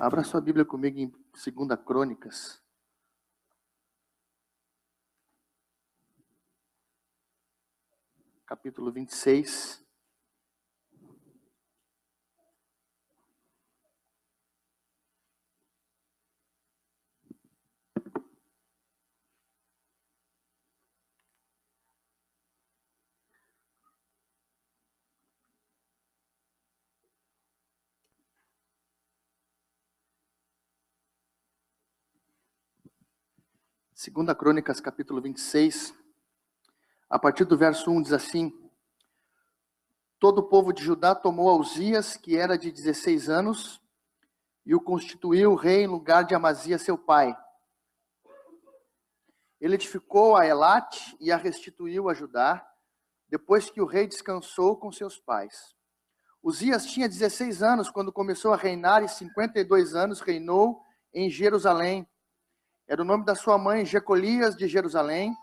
Abra sua Bíblia comigo em 2 Crônicas. Capítulo 26. Segunda Crônicas, capítulo 26, a partir do verso 1 diz assim: Todo o povo de Judá tomou a Uzias, que era de 16 anos, e o constituiu rei em lugar de Amazias, seu pai. Ele edificou a Elate e a restituiu a Judá, depois que o rei descansou com seus pais. Uzias tinha 16 anos quando começou a reinar, e 52 anos reinou em Jerusalém. Era o nome da sua mãe, Jecolias de Jerusalém.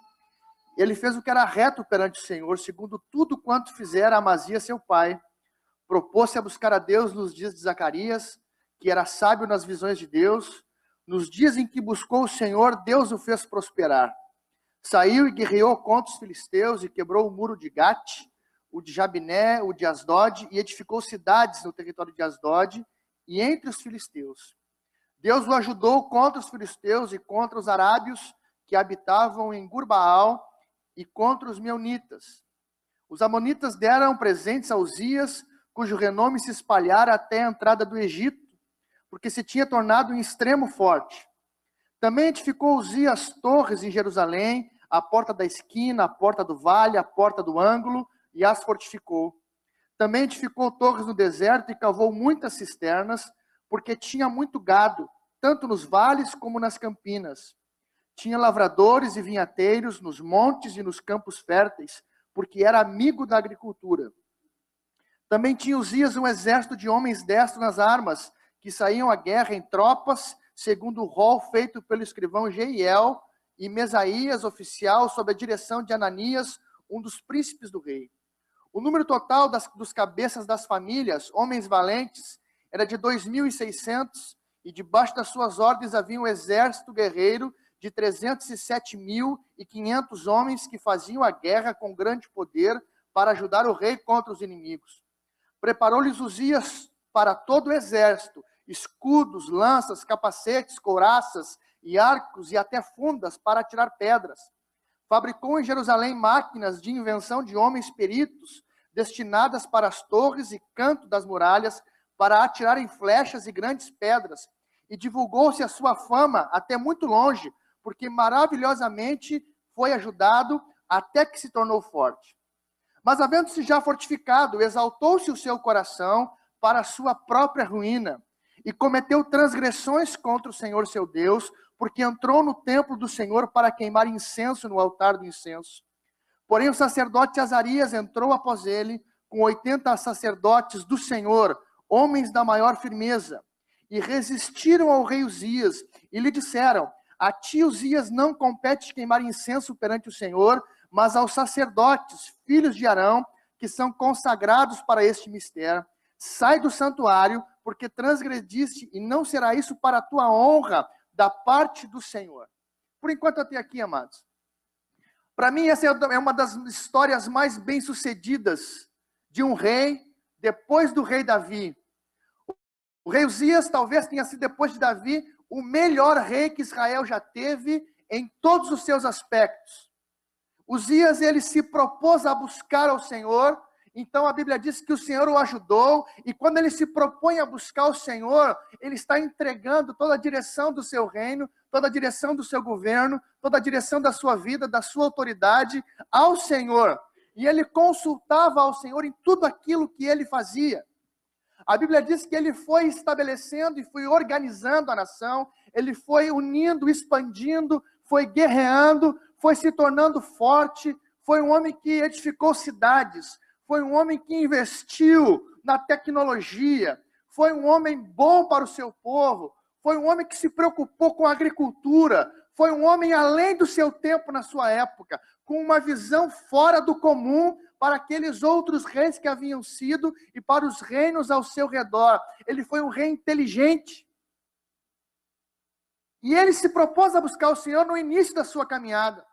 Ele fez o que era reto perante o Senhor, segundo tudo quanto fizera Amazias seu pai. Propôs-se a buscar a Deus nos dias de Zacarias, que era sábio nas visões de Deus. Nos dias em que buscou o Senhor, Deus o fez prosperar. Saiu e guerreou contra os filisteus e quebrou o muro de Gate, o de Jabiné, o de Asdod, e edificou cidades no território de Asdod e entre os filisteus. Deus o ajudou contra os filisteus e contra os arábios que habitavam em Gurbaal e contra os meunitas. Os amonitas deram presentes a Uzias, cujo renome se espalhara até a entrada do Egito, porque se tinha tornado em extremo forte. Também edificou Uzias torres em Jerusalém, a porta da esquina, a porta do vale, a porta do ângulo, e as fortificou. Também edificou torres no deserto e cavou muitas cisternas, porque tinha muito gado, tanto nos vales como nas campinas. Tinha lavradores e vinhateiros nos montes e nos campos férteis, porque era amigo da agricultura. Também tinha Uzias um exército de homens destros nas armas, que saíam à guerra em tropas, segundo o rol feito pelo escrivão Jeiel e Mesaías, oficial, sob a direção de Ananias, um dos príncipes do rei. O número total dos cabeças das famílias, homens valentes, era de 2.600, e debaixo das suas ordens havia um exército guerreiro de 307.500 homens que faziam a guerra com grande poder para ajudar o rei contra os inimigos. Preparou-lhes Uzias para todo o exército escudos, lanças, capacetes, couraças e arcos e até fundas para atirar pedras. Fabricou em Jerusalém máquinas de invenção de homens peritos, destinadas para as torres e canto das muralhas, para atirarem flechas e grandes pedras, e divulgou-se a sua fama até muito longe, porque maravilhosamente foi ajudado até que se tornou forte. Mas havendo-se já fortificado, exaltou-se o seu coração para a sua própria ruína, e cometeu transgressões contra o Senhor seu Deus, porque entrou no templo do Senhor para queimar incenso no altar do incenso. Porém o sacerdote Azarias entrou após ele, com 80 sacerdotes do Senhor, homens da maior firmeza, e resistiram ao rei Uzias, e lhe disseram: a ti, Uzias, não compete queimar incenso perante o Senhor, mas aos sacerdotes, filhos de Arão, que são consagrados para este mistério. Sai do santuário, porque transgrediste, e não será isso para a tua honra da parte do Senhor. Por enquanto até aqui, amados. Para mim, essa é uma das histórias mais bem-sucedidas de um rei, depois do rei Davi. O rei Uzias talvez tenha sido, depois de Davi, o melhor rei que Israel já teve em todos os seus aspectos. Uzias, ele se propôs a buscar ao Senhor, então a Bíblia diz que o Senhor o ajudou, e quando ele se propõe a buscar o Senhor, ele está entregando toda a direção do seu reino, toda a direção do seu governo, toda a direção da sua vida, da sua autoridade ao Senhor. E ele consultava ao Senhor em tudo aquilo que ele fazia. A Bíblia diz que ele foi estabelecendo e foi organizando a nação, ele foi unindo, expandindo, foi guerreando, foi se tornando forte, foi um homem que edificou cidades, foi um homem que investiu na tecnologia, foi um homem bom para o seu povo, foi um homem que se preocupou com a agricultura, foi um homem além do seu tempo na sua época, com uma visão fora do comum para aqueles outros reis que haviam sido e para os reinos ao seu redor. Ele foi um rei inteligente. E ele se propôs a buscar o Senhor no início da sua caminhada.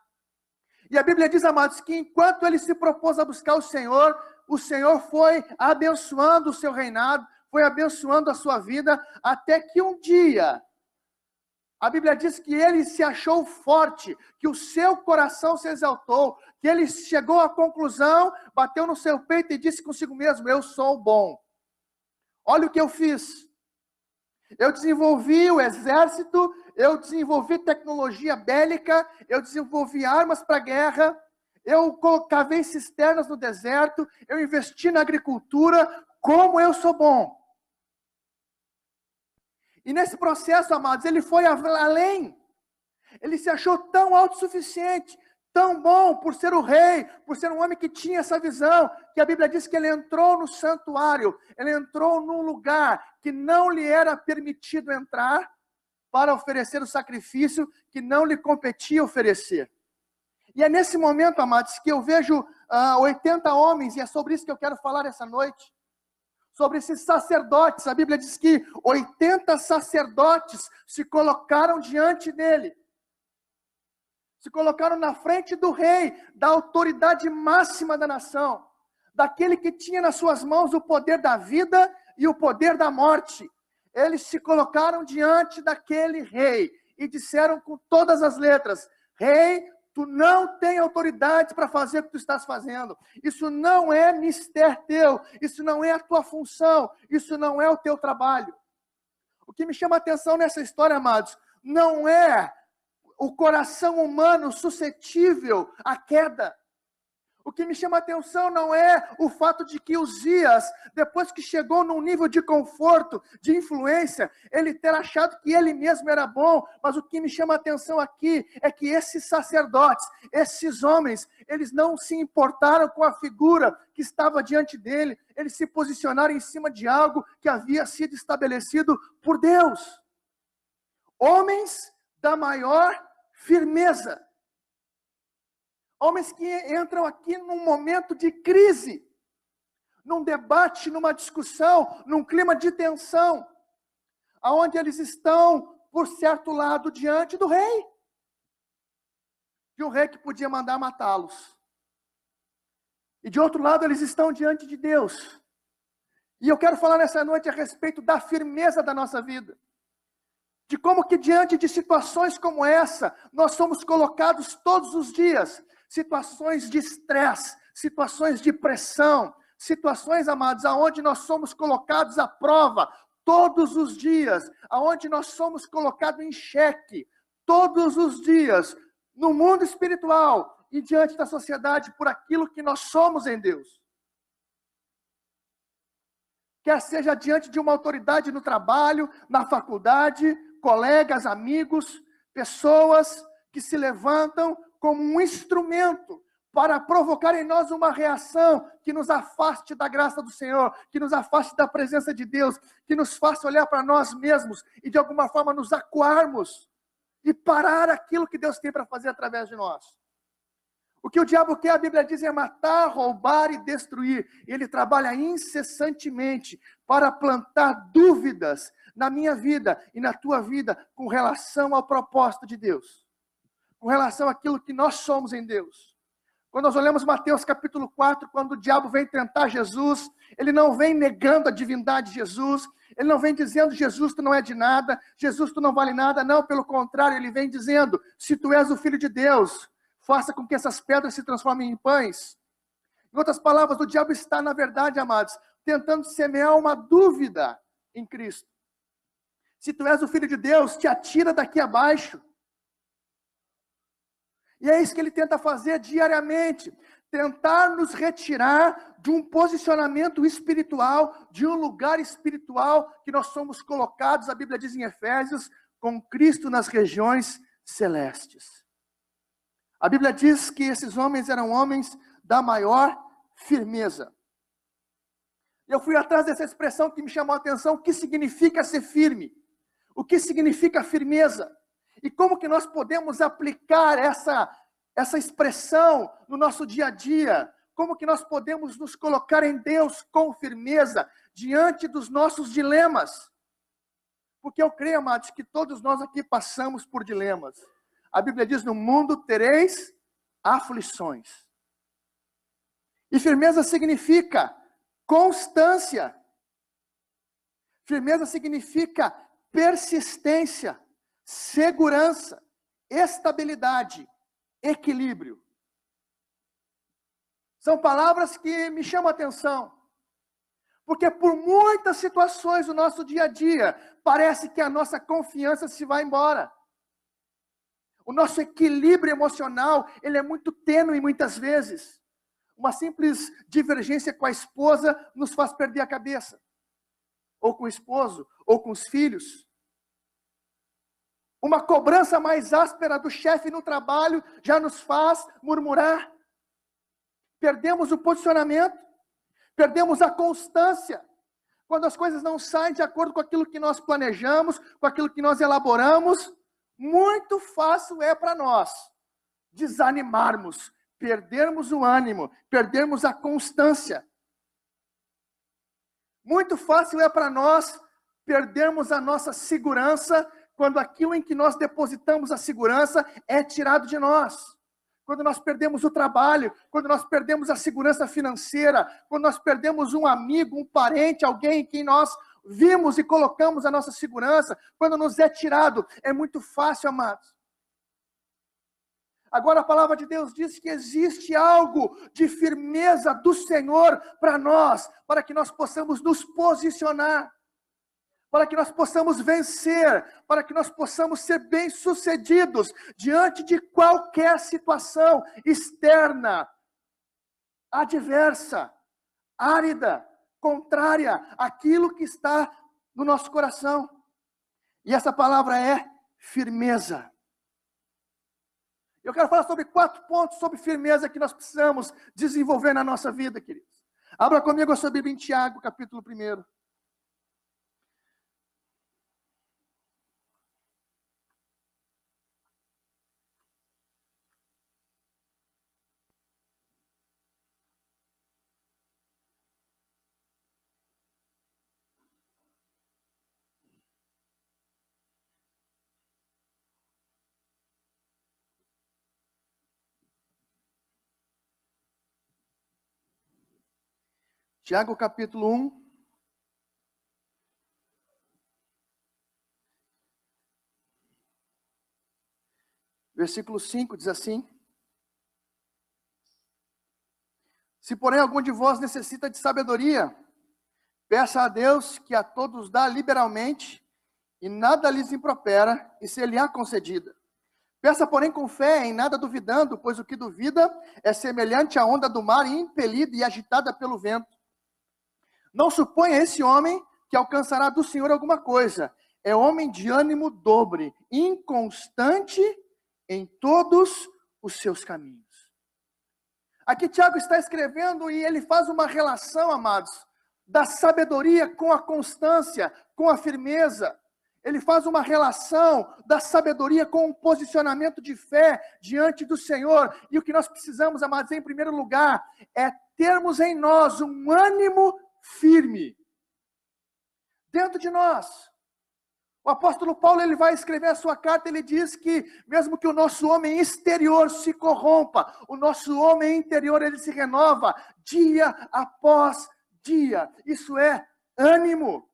E a Bíblia diz, amados, que enquanto ele se propôs a buscar o Senhor foi abençoando o seu reinado, foi abençoando a sua vida, até que um dia, a Bíblia diz que ele se achou forte, que o seu coração se exaltou, que ele chegou à conclusão, bateu no seu peito e disse consigo mesmo, eu sou bom. Olha o que eu fiz. Eu desenvolvi o exército, eu desenvolvi tecnologia bélica, eu desenvolvi armas para guerra, eu cavei cisternas no deserto, eu investi na agricultura, como eu sou bom. E nesse processo, amados, ele foi além. Ele se achou tão autossuficiente, tão bom por ser o rei, por ser um homem que tinha essa visão, que a Bíblia diz que ele entrou no santuário, ele entrou num lugar que não lhe era permitido entrar para oferecer o sacrifício que não lhe competia oferecer. E é nesse momento, amados, que eu vejo 80 homens, e é sobre isso que eu quero falar essa noite, sobre esses sacerdotes. A Bíblia diz que 80 sacerdotes se colocaram diante dele, se colocaram na frente do rei, da autoridade máxima da nação, daquele que tinha nas suas mãos o poder da vida e o poder da morte. Eles se colocaram diante daquele rei e disseram com todas as letras, rei, tu não tem autoridade para fazer o que tu estás fazendo, isso não é mistério teu, isso não é a tua função, isso não é o teu trabalho. O que me chama a atenção nessa história, amados, não é o coração humano suscetível à queda. O que me chama a atenção não é o fato de que Uzias, depois que chegou num nível de conforto, de influência, ele ter achado que ele mesmo era bom, mas o que me chama a atenção aqui é que esses sacerdotes, esses homens, eles não se importaram com a figura que estava diante dele, eles se posicionaram em cima de algo que havia sido estabelecido por Deus. Homens da maior firmeza. Homens que entram aqui num momento de crise, num debate, numa discussão, num clima de tensão, aonde eles estão, por certo lado, diante do rei. De um rei que podia mandar matá-los. E de outro lado, eles estão diante de Deus. E eu quero falar nessa noite a respeito da firmeza da nossa vida. De como que diante de situações como essa, nós somos colocados todos os dias, situações de estresse, situações de pressão, situações, amados, aonde nós somos colocados à prova todos os dias, aonde nós somos colocados em xeque todos os dias, no mundo espiritual e diante da sociedade por aquilo que nós somos em Deus. Quer seja diante de uma autoridade no trabalho, na faculdade, colegas, amigos, pessoas que se levantam como um instrumento para provocar em nós uma reação que nos afaste da graça do Senhor, que nos afaste da presença de Deus, que nos faça olhar para nós mesmos e de alguma forma nos acuarmos e parar aquilo que Deus tem para fazer através de nós. O que o diabo quer, a Bíblia diz, é matar, roubar e destruir. Ele trabalha incessantemente para plantar dúvidas na minha vida e na tua vida com relação ao propósito de Deus, com relação àquilo que nós somos em Deus. Quando nós olhamos Mateus capítulo 4, quando o diabo vem tentar Jesus, ele não vem negando a divindade de Jesus, ele não vem dizendo, Jesus, tu não é de nada, Jesus, tu não vale nada, não, pelo contrário, ele vem dizendo, se tu és o Filho de Deus, faça com que essas pedras se transformem em pães. Em outras palavras, o diabo está, na verdade, amados, tentando semear uma dúvida em Cristo. Se tu és o Filho de Deus, te atira daqui abaixo. E é isso que ele tenta fazer diariamente, tentar nos retirar de um posicionamento espiritual, de um lugar espiritual que nós somos colocados, a Bíblia diz em Efésios, com Cristo nas regiões celestes. A Bíblia diz que esses homens eram homens da maior firmeza. Eu fui atrás dessa expressão que me chamou a atenção, o que significa ser firme? O que significa firmeza? E como que nós podemos aplicar essa expressão no nosso dia a dia? Como que nós podemos nos colocar em Deus com firmeza diante dos nossos dilemas? Porque eu creio, amados, que todos nós aqui passamos por dilemas. A Bíblia diz, no mundo tereis aflições. E firmeza significa constância. Firmeza significa persistência, segurança, estabilidade, equilíbrio. São palavras que me chamam a atenção. Porque por muitas situações do nosso dia a dia, parece que a nossa confiança se vai embora. O nosso equilíbrio emocional, ele é muito tênue muitas vezes. Uma simples divergência com a esposa nos faz perder a cabeça. Ou com o esposo, ou com os filhos. Uma cobrança mais áspera do chefe no trabalho já nos faz murmurar. Perdemos o posicionamento, perdemos a constância. Quando as coisas não saem de acordo com aquilo que nós planejamos, com aquilo que nós elaboramos, muito fácil é para nós desanimarmos, perdermos o ânimo, perdermos a constância. Muito fácil é para nós perdermos a nossa segurança quando aquilo em que nós depositamos a segurança é tirado de nós. Quando nós perdemos o trabalho, quando nós perdemos a segurança financeira, quando nós perdemos um amigo, um parente, alguém em quem nós vimos e colocamos a nossa segurança, quando nos é tirado, é muito fácil, amados. Agora a palavra de Deus diz que existe algo de firmeza do Senhor para nós, para que nós possamos nos posicionar, para que nós possamos vencer, para que nós possamos ser bem-sucedidos diante de qualquer situação externa, adversa, árida, contrária àquilo que está no nosso coração. E essa palavra é firmeza. Eu quero falar sobre 4 pontos sobre firmeza que nós precisamos desenvolver na nossa vida, queridos. Abra comigo a sua Bíblia em Tiago, capítulo 1. Tiago capítulo 1. Versículo 5 diz assim: Se porém algum de vós necessita de sabedoria, peça a Deus que a todos dá liberalmente, e nada lhes impropera, e ser-lhe-á concedida. Peça, porém, com fé, em nada duvidando, pois o que duvida é semelhante à onda do mar, impelida e agitada pelo vento. Não suponha esse homem que alcançará do Senhor alguma coisa. É homem de ânimo dobre, inconstante em todos os seus caminhos. Aqui Tiago está escrevendo e ele faz uma relação, amados, da sabedoria com a constância, com a firmeza. Ele faz uma relação da sabedoria com um posicionamento de fé diante do Senhor. E o que nós precisamos, amados, em primeiro lugar, é termos em nós um ânimo firme dentro de nós. O apóstolo Paulo, ele vai escrever a sua carta, ele diz que mesmo que o nosso homem exterior se corrompa, o nosso homem interior, ele se renova dia após dia. Isso é ânimo,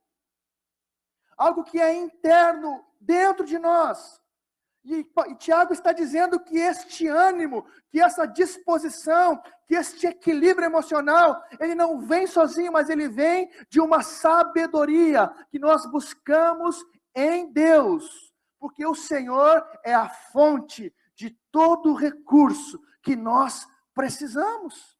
algo que é interno dentro de nós. E Tiago está dizendo que este ânimo, que essa disposição, que este equilíbrio emocional, ele não vem sozinho, mas ele vem de uma sabedoria que nós buscamos em Deus. Porque o Senhor é a fonte de todo o recurso que nós precisamos.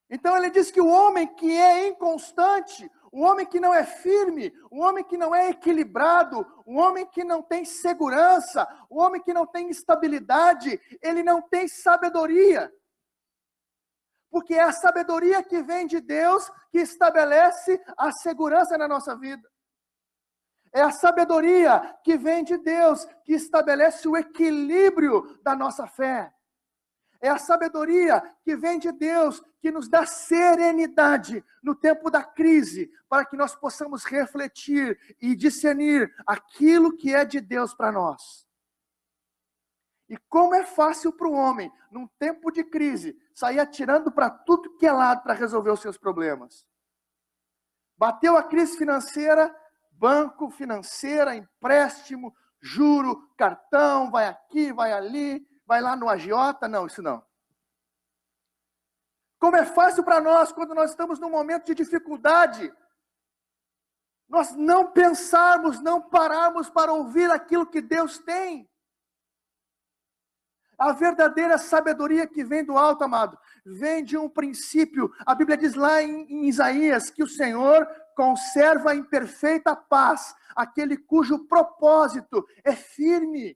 Então ele diz que o homem que é inconstante, o homem que não é firme, o homem que não é equilibrado, o homem que não tem segurança, o homem que não tem estabilidade, ele não tem sabedoria. Porque é a sabedoria que vem de Deus que estabelece a segurança na nossa vida. É a sabedoria que vem de Deus que estabelece o equilíbrio da nossa fé. É a sabedoria que vem de Deus, que nos dá serenidade no tempo da crise, para que nós possamos refletir e discernir aquilo que é de Deus para nós. E como é fácil para o homem, num tempo de crise, sair atirando para tudo que é lado para resolver os seus problemas. Bateu a crise financeira, banco, financeira, empréstimo, juro, cartão, vai aqui, vai ali, vai lá no agiota. Não, isso não. Como é fácil para nós, quando nós estamos num momento de dificuldade, nós não pensarmos, não pararmos para ouvir aquilo que Deus tem. A verdadeira sabedoria que vem do alto, amado, vem de um princípio. A Bíblia diz lá em Isaías que o Senhor conserva em perfeita paz aquele cujo propósito é firme.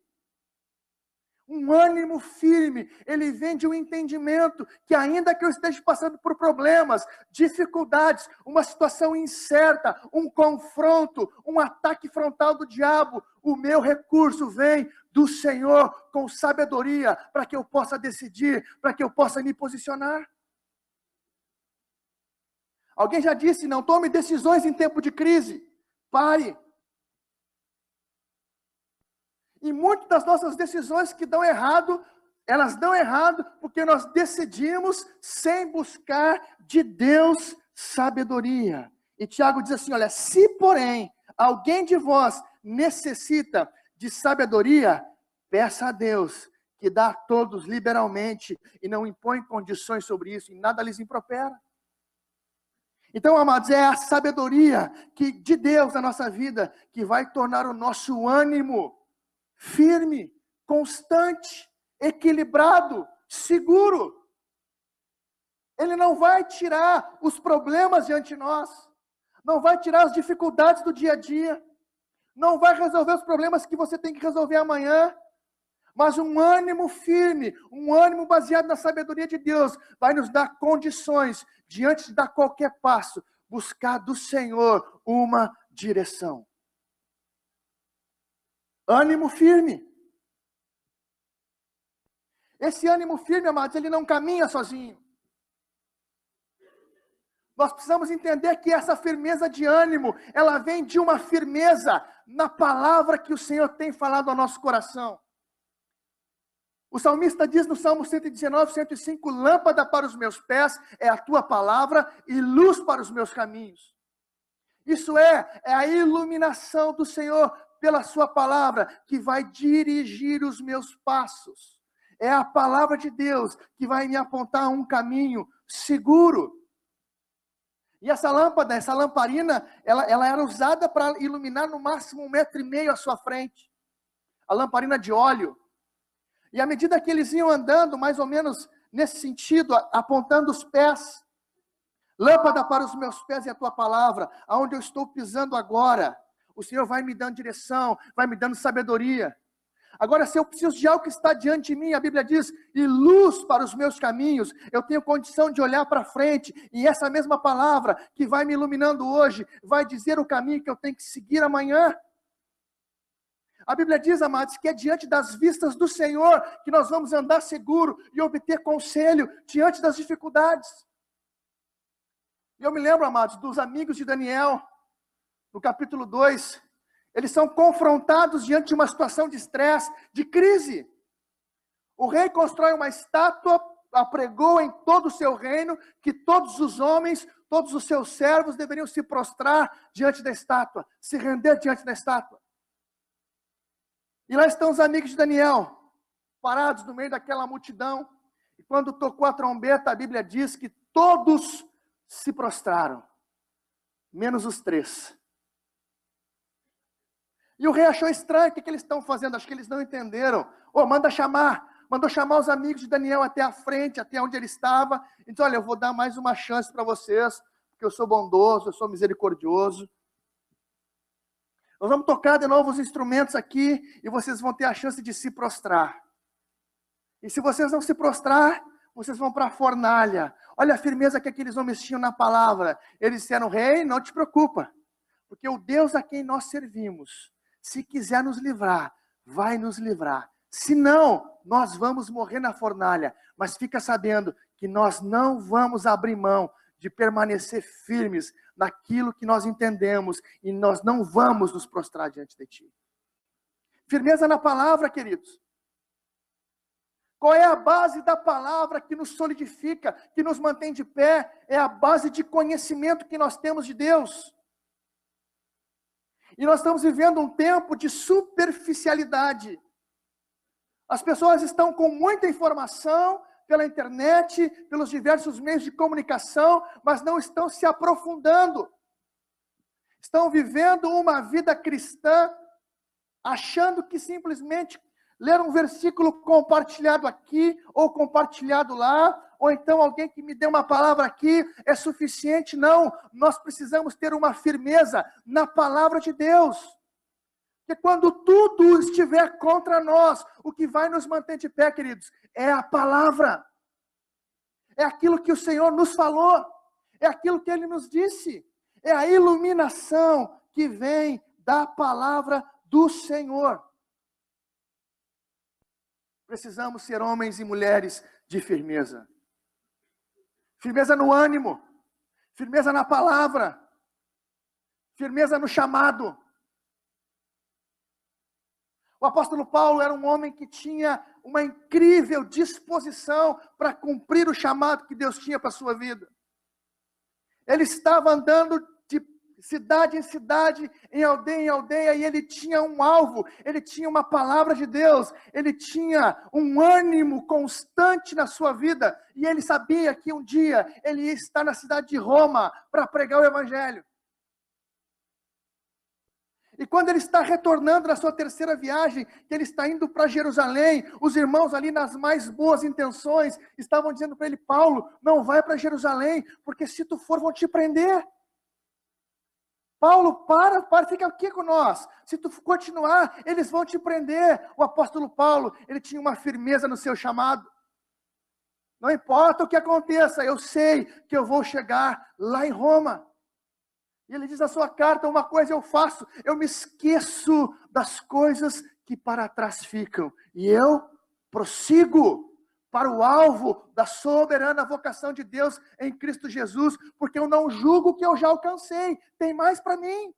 Um ânimo firme, ele vem de um entendimento que ainda que eu esteja passando por problemas, dificuldades, uma situação incerta, um confronto, um ataque frontal do diabo, o meu recurso vem do Senhor com sabedoria, para que eu possa decidir, para que eu possa me posicionar. Alguém já disse, não tome decisões em tempo de crise. Pare. E muitas das nossas decisões que dão errado, elas dão errado porque nós decidimos sem buscar de Deus sabedoria. E Tiago diz assim, olha, se porém alguém de vós necessita de sabedoria, peça a Deus, que dá a todos liberalmente e não impõe condições sobre isso, e nada lhes impropera. Então, amados, é a sabedoria de Deus na nossa vida que vai tornar o nosso ânimo firme, constante, equilibrado, seguro. Ele não vai tirar os problemas diante de nós, não vai tirar as dificuldades do dia a dia, não vai resolver os problemas que você tem que resolver amanhã, mas um ânimo firme, um ânimo baseado na sabedoria de Deus, vai nos dar condições, diante de dar qualquer passo, buscar do Senhor uma direção. Ânimo firme. Esse ânimo firme, amados, ele não caminha sozinho. Nós precisamos entender que essa firmeza de ânimo, ela vem de uma firmeza na palavra que o Senhor tem falado ao nosso coração. O salmista diz no Salmo 119, 105, lâmpada para os meus pés é a tua palavra e luz para os meus caminhos. Isso é a iluminação do Senhor pela sua palavra, que vai dirigir os meus passos. É a palavra de Deus que vai me apontar um caminho seguro. E essa lâmpada, essa lamparina, ela era usada para iluminar no máximo 1,5 metro à sua frente. A lamparina de óleo. E à medida que eles iam andando, mais ou menos nesse sentido, apontando os pés, lâmpada para os meus pés é a tua palavra, aonde eu estou pisando agora. O Senhor vai me dando direção, vai me dando sabedoria. Agora, se eu preciso de algo que está diante de mim, a Bíblia diz, e luz para os meus caminhos, eu tenho condição de olhar para frente, e essa mesma palavra que vai me iluminando hoje, vai dizer o caminho que eu tenho que seguir amanhã. A Bíblia diz, amados, que é diante das vistas do Senhor que nós vamos andar seguro e obter conselho diante das dificuldades. E eu me lembro, amados, dos amigos de Daniel, no capítulo 2, eles são confrontados diante de uma situação de estresse, de crise. O rei constrói uma estátua, apregou em todo o seu reino que todos os homens, todos os seus servos deveriam se prostrar diante da estátua, se render diante da estátua. E lá estão os amigos de Daniel, parados no meio daquela multidão, e quando tocou a trombeta, a Bíblia diz que todos se prostraram, menos os 3. E o rei achou estranho, o que eles estão fazendo? Acho que eles não entenderam. Mandou chamar os amigos de Daniel até a frente, até onde ele estava. E disse, olha, eu vou dar mais uma chance para vocês, porque eu sou bondoso, eu sou misericordioso. Nós vamos tocar de novo os instrumentos aqui, e vocês vão ter a chance de se prostrar. E se vocês não se prostrar, vocês vão para a fornalha. Olha a firmeza que aqueles homens tinham na palavra. Eles disseram, rei, não te preocupa, porque o Deus a quem nós servimos, se quiser nos livrar, vai nos livrar. Senão, nós vamos morrer na fornalha. Mas fica sabendo que nós não vamos abrir mão de permanecer firmes naquilo que nós entendemos, e nós não vamos nos prostrar diante de ti. Firmeza na palavra, queridos. Qual é a base da palavra que nos solidifica, que nos mantém de pé? É a base de conhecimento que nós temos de Deus. E nós estamos vivendo um tempo de superficialidade. As pessoas estão com muita informação pela internet, pelos diversos meios de comunicação, mas não estão se aprofundando. Estão vivendo uma vida cristã, achando que simplesmente ler um versículo compartilhado aqui, ou compartilhado lá, ou então alguém que me dê uma palavra aqui, é suficiente. Não, nós precisamos ter uma firmeza na palavra de Deus. Porque quando tudo estiver contra nós, o que vai nos manter de pé, queridos, é a palavra. É aquilo que o Senhor nos falou, é aquilo que Ele nos disse, é a iluminação que vem da palavra do Senhor. Precisamos ser homens e mulheres de firmeza. Firmeza no ânimo, firmeza na palavra, firmeza no chamado. O apóstolo Paulo era um homem que tinha uma incrível disposição para cumprir o chamado que Deus tinha para a sua vida. Ele estava andando de cidade em cidade, em aldeia, e ele tinha um alvo, ele tinha uma palavra de Deus, ele tinha um ânimo constante na sua vida, e ele sabia que um dia ele ia estar na cidade de Roma para pregar o evangelho. E quando ele está retornando na sua terceira viagem, que ele está indo para Jerusalém, os irmãos ali nas mais boas intenções, estavam dizendo para ele: Paulo, não vai para Jerusalém, porque se tu for vão te prender. Paulo, fica aqui com nós. Se tu continuar, eles vão te prender. O apóstolo Paulo, ele tinha uma firmeza no seu chamado. Não importa o que aconteça, eu sei que eu vou chegar lá em Roma. E ele diz na sua carta: uma coisa eu faço, eu me esqueço das coisas que para trás ficam, e eu prossigo para o alvo da soberana vocação de Deus em Cristo Jesus, porque eu não julgo que eu já alcancei, tem mais para mim.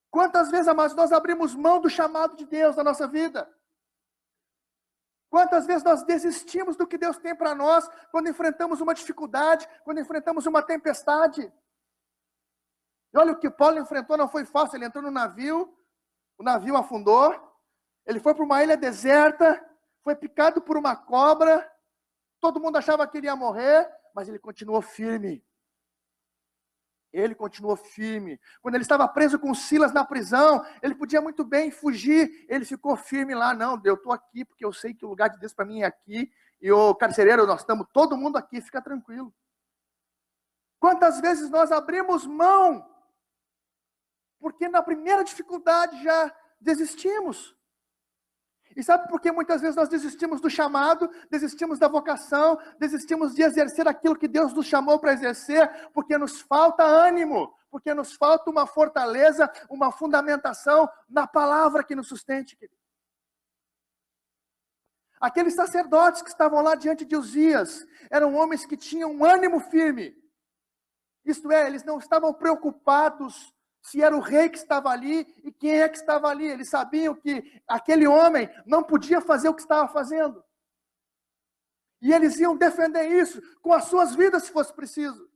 Quantas vezes, amados, nós abrimos mão do chamado de Deus na nossa vida? Quantas vezes nós desistimos do que Deus tem para nós, quando enfrentamos uma dificuldade, quando enfrentamos uma tempestade? E olha, o que Paulo enfrentou não foi fácil. Ele entrou no navio, o navio afundou, ele foi para uma ilha deserta, foi picado por uma cobra, todo mundo achava que ele ia morrer, mas ele continuou firme. Ele continuou firme. Quando ele estava preso com Silas na prisão, ele podia muito bem fugir, ele ficou firme lá. Não, eu estou aqui porque eu sei que o lugar de Deus para mim é aqui, e o carcereiro, nós estamos todo mundo aqui, fica tranquilo. Quantas vezes nós abrimos mão, porque na primeira dificuldade já desistimos. E sabe por que muitas vezes nós desistimos do chamado, desistimos da vocação, desistimos de exercer aquilo que Deus nos chamou para exercer? Porque nos falta ânimo, porque nos falta uma fortaleza, uma fundamentação na palavra que nos sustente, querido. Aqueles sacerdotes que estavam lá diante de Uzias, eram homens que tinham um ânimo firme. Isto é, eles não estavam preocupados se era o rei que estava ali e quem é que estava ali. Eles sabiam que aquele homem não podia fazer o que estava fazendo. E eles iam defender isso com as suas vidas, se fosse preciso.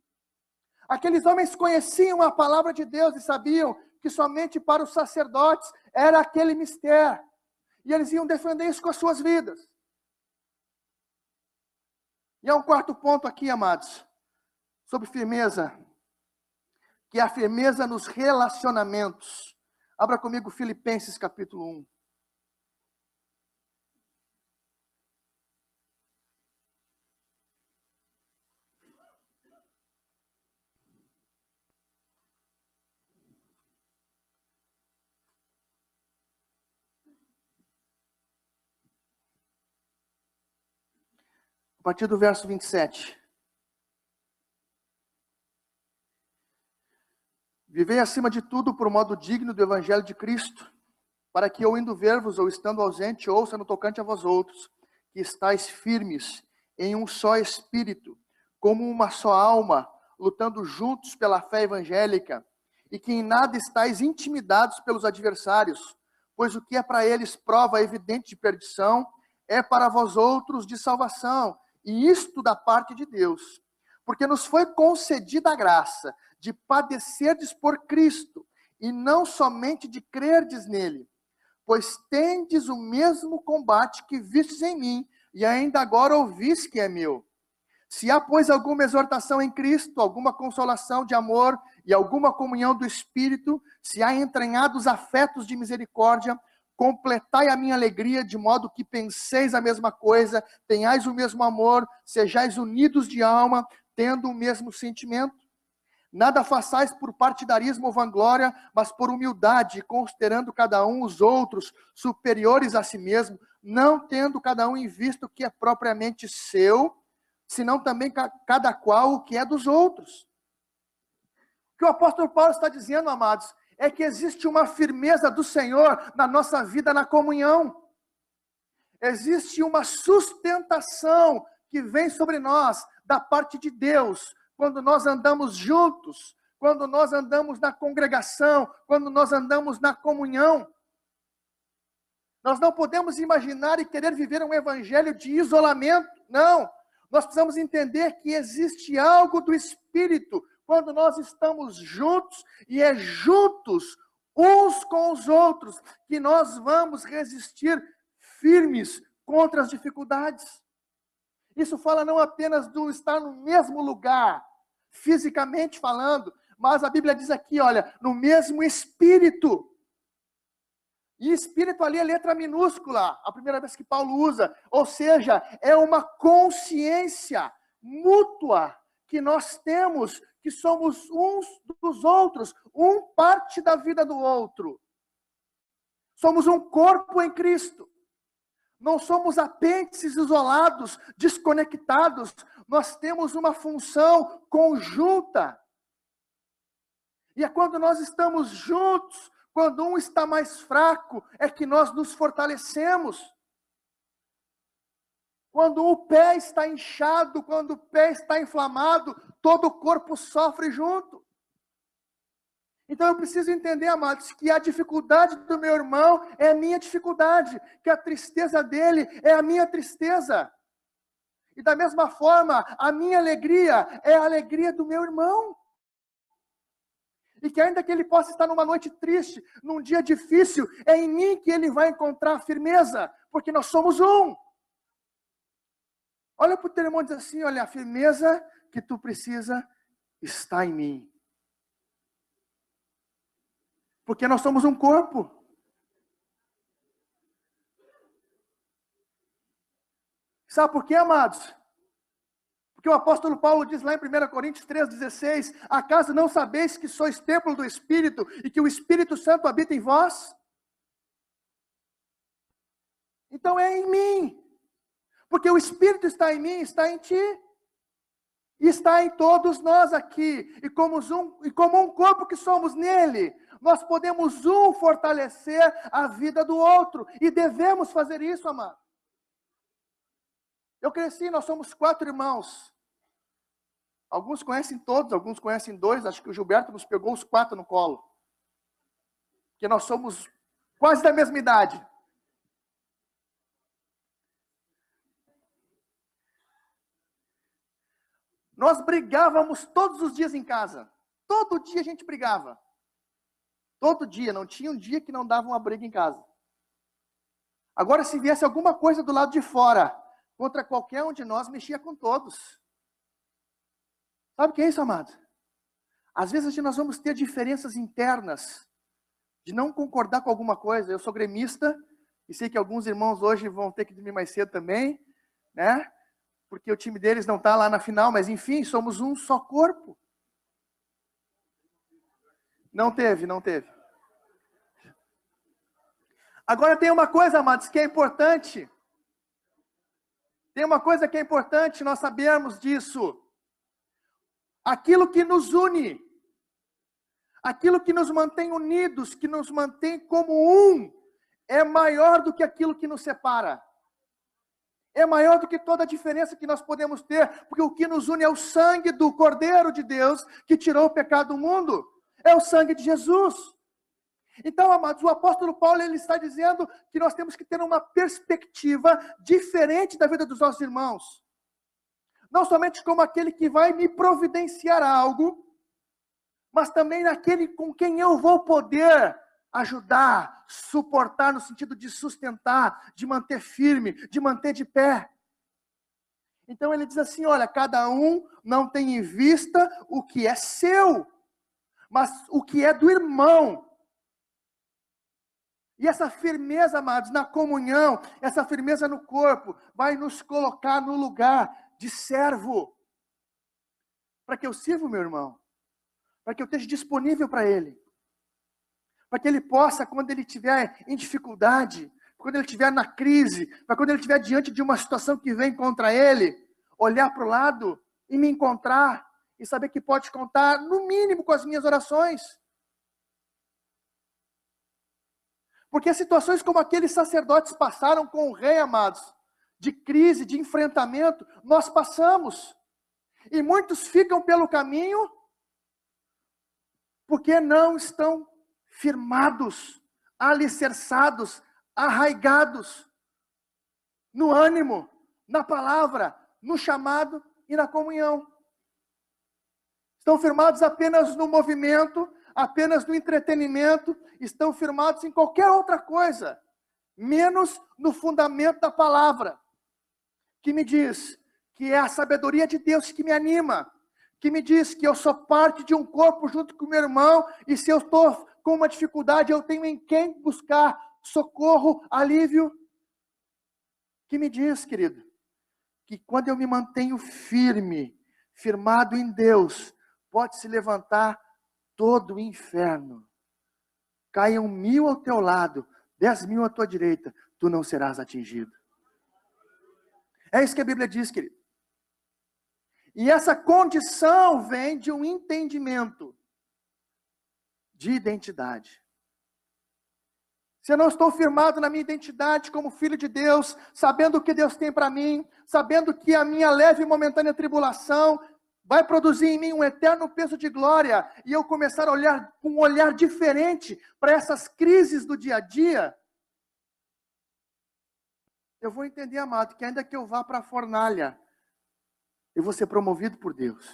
Aqueles homens conheciam a palavra de Deus e sabiam que somente para os sacerdotes era aquele mistério. E eles iam defender isso com as suas vidas. E há um quarto ponto aqui, amados, sobre firmeza, que é a firmeza nos relacionamentos. Abra comigo Filipenses capítulo 1. A partir do verso 27. Vivei acima de tudo por modo digno do Evangelho de Cristo, para que eu indo ver-vos ou estando ausente, ouça no tocante a vós outros, que estáis firmes em um só espírito, como uma só alma, lutando juntos pela fé evangélica, e que em nada estáis intimidados pelos adversários, pois o que é para eles prova evidente de perdição, é para vós outros de salvação, e isto da parte de Deus. Porque nos foi concedida a graça de padecerdes por Cristo, e não somente de crerdes nele, pois tendes o mesmo combate que vistes em mim, e ainda agora ouvis que é meu. Se há, pois, alguma exortação em Cristo, alguma consolação de amor e alguma comunhão do Espírito, se há entranhados afetos de misericórdia, completai a minha alegria, de modo que penseis a mesma coisa, tenhais o mesmo amor, sejais unidos de alma, tendo o mesmo sentimento. Nada façais por partidarismo ou vanglória, mas por humildade, considerando cada um os outros superiores a si mesmo, não tendo cada um em vista o que é propriamente seu, senão também cada qual o que é dos outros. O que o apóstolo Paulo está dizendo, amados, é que existe uma firmeza do Senhor na nossa vida na comunhão. Existe uma sustentação que vem sobre nós da parte de Deus, quando nós andamos juntos, quando nós andamos na congregação, quando nós andamos na comunhão. Nós não podemos imaginar e querer viver um evangelho de isolamento, não. Nós precisamos entender que existe algo do Espírito quando nós estamos juntos, e é juntos, uns com os outros, que nós vamos resistir firmes contra as dificuldades. Isso fala não apenas do estar no mesmo lugar, fisicamente falando, mas a Bíblia diz aqui, olha, no mesmo Espírito. E espírito ali é letra minúscula, a primeira vez que Paulo usa, ou seja, é uma consciência mútua que nós temos, que somos uns dos outros, um parte da vida do outro. Somos um corpo em Cristo. Não somos apêndices isolados, desconectados. Nós temos uma função conjunta. E é quando nós estamos juntos, quando um está mais fraco, é que nós nos fortalecemos. Quando o pé está inchado, quando o pé está inflamado, todo o corpo sofre junto. Então eu preciso entender, amados, que a dificuldade do meu irmão é a minha dificuldade, que a tristeza dele é a minha tristeza. E da mesma forma, a minha alegria é a alegria do meu irmão. E que ainda que ele possa estar numa noite triste, num dia difícil, é em mim que ele vai encontrar firmeza, porque nós somos um. Olha para o teu irmão e diz assim, olha, a firmeza que tu precisa está em mim. Porque nós somos um corpo. Sabe por quê, amados? Porque o apóstolo Paulo diz lá em 1 Coríntios 3,16, acaso não sabeis que sois templo do Espírito e que o Espírito Santo habita em vós? Então é em mim. Porque o Espírito está em mim, está em ti. E está em todos nós aqui. E como um corpo que somos nele, nós podemos fortalecer a vida do outro. E devemos fazer isso, amado. Eu cresci, nós somos 4 irmãos. Alguns conhecem todos, alguns conhecem 2. Acho que o Gilberto nos pegou os 4 no colo. Porque nós somos quase da mesma idade. Nós brigávamos todos os dias em casa. Todo dia a gente brigava. Todo dia, não tinha um dia que não dava uma briga em casa. Agora, se viesse alguma coisa do lado de fora, contra qualquer um de nós, mexia com todos. Sabe o que é isso, amado? Às vezes nós vamos ter diferenças internas, de não concordar com alguma coisa. Eu sou gremista, e sei que alguns irmãos hoje vão ter que dormir mais cedo também, né? Porque o time deles não está lá na final, mas enfim, somos um só corpo. Não teve. Agora tem uma coisa, amados, que é importante. Tem uma coisa que é importante nós sabermos disso. Aquilo que nos une, aquilo que nos mantém unidos, que nos mantém como um, é maior do que aquilo que nos separa. É maior do que toda a diferença que nós podemos ter, porque o que nos une é o sangue do Cordeiro de Deus, que tirou o pecado do mundo. É o sangue de Jesus. Então, amados, o apóstolo Paulo, ele está dizendo que nós temos que ter uma perspectiva diferente da vida dos nossos irmãos. Não somente como aquele que vai me providenciar algo, mas também naquele com quem eu vou poder ajudar, suportar, no sentido de sustentar, de manter firme, de manter de pé. Então ele diz assim, olha, cada um não tem em vista o que é seu, mas o que é do irmão. E essa firmeza, amados, na comunhão, essa firmeza no corpo, vai nos colocar no lugar de servo. Para que eu sirva o meu irmão. Para que eu esteja disponível para ele. Para que ele possa, quando ele estiver em dificuldade, quando ele estiver na crise, para quando ele estiver diante de uma situação que vem contra ele, olhar para o lado e me encontrar, e saber que pode contar, no mínimo, com as minhas orações. Porque situações como aqueles sacerdotes passaram com o rei, amados, de crise, de enfrentamento, nós passamos. E muitos ficam pelo caminho, porque não estão firmados, alicerçados, arraigados no ânimo, na palavra, no chamado e na comunhão. Estão firmados apenas no movimento, apenas no entretenimento, estão firmados em qualquer outra coisa, menos no fundamento da palavra, que me diz que é a sabedoria de Deus que me anima, que me diz que eu sou parte de um corpo junto com o meu irmão, e se eu estou com uma dificuldade, eu tenho em quem buscar socorro, alívio. Que me diz, querido, que quando eu me mantenho firme, firmado em Deus, pode se levantar todo o inferno. Caiam 1000 ao teu lado, 10.000 à tua direita, tu não serás atingido. É isso que a Bíblia diz, querido. E essa condição vem de um entendimento de identidade. Se eu não estou firmado na minha identidade como filho de Deus, sabendo o que Deus tem para mim, sabendo que a minha leve e momentânea tribulação vai produzir em mim um eterno peso de glória, e eu começar a olhar com um olhar diferente para essas crises do dia a dia, eu vou entender, amado, que ainda que eu vá para a fornalha, eu vou ser promovido por Deus.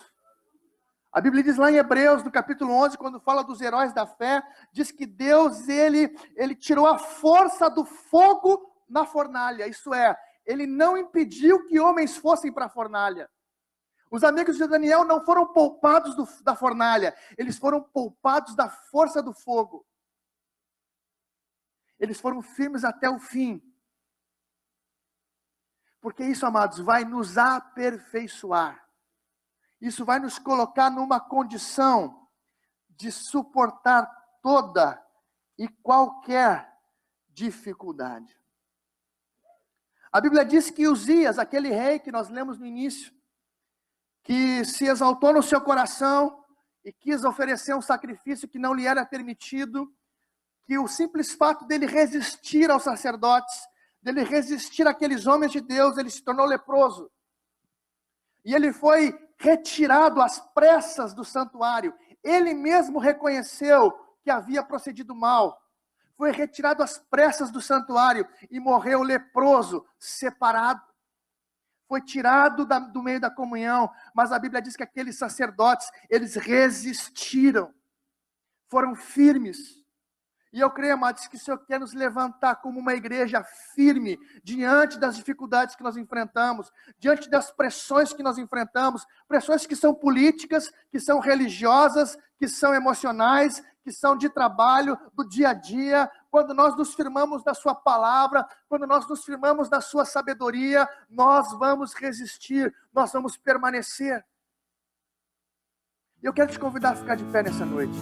A Bíblia diz lá em Hebreus, no capítulo 11, quando fala dos heróis da fé, diz que Deus, ele tirou a força do fogo na fornalha. Isso é, ele não impediu que homens fossem para a fornalha. Os amigos de Daniel não foram poupados da fornalha, eles foram poupados da força do fogo. Eles foram firmes até o fim. Porque isso, amados, vai nos aperfeiçoar. Isso vai nos colocar numa condição de suportar toda e qualquer dificuldade. A Bíblia diz que Uzias, aquele rei que nós lemos no início, que se exaltou no seu coração e quis oferecer um sacrifício que não lhe era permitido, que o simples fato dele resistir aos sacerdotes, dele resistir àqueles homens de Deus, ele se tornou leproso. E ele foi retirado às pressas do santuário. Ele mesmo reconheceu que havia procedido mal. Foi retirado às pressas do santuário e morreu leproso, separado. Foi tirado do meio da comunhão, mas a Bíblia diz que aqueles sacerdotes, eles resistiram, foram firmes. E eu creio, amados, que o Senhor quer nos levantar como uma igreja firme, diante das dificuldades que nós enfrentamos, diante das pressões que nós enfrentamos, pressões que são políticas, que são religiosas, que são emocionais, que são de trabalho, do dia a dia. Quando nós nos firmamos na sua palavra, quando nós nos firmamos na sua sabedoria, nós vamos resistir, nós vamos permanecer. E eu quero te convidar a ficar de pé nessa noite.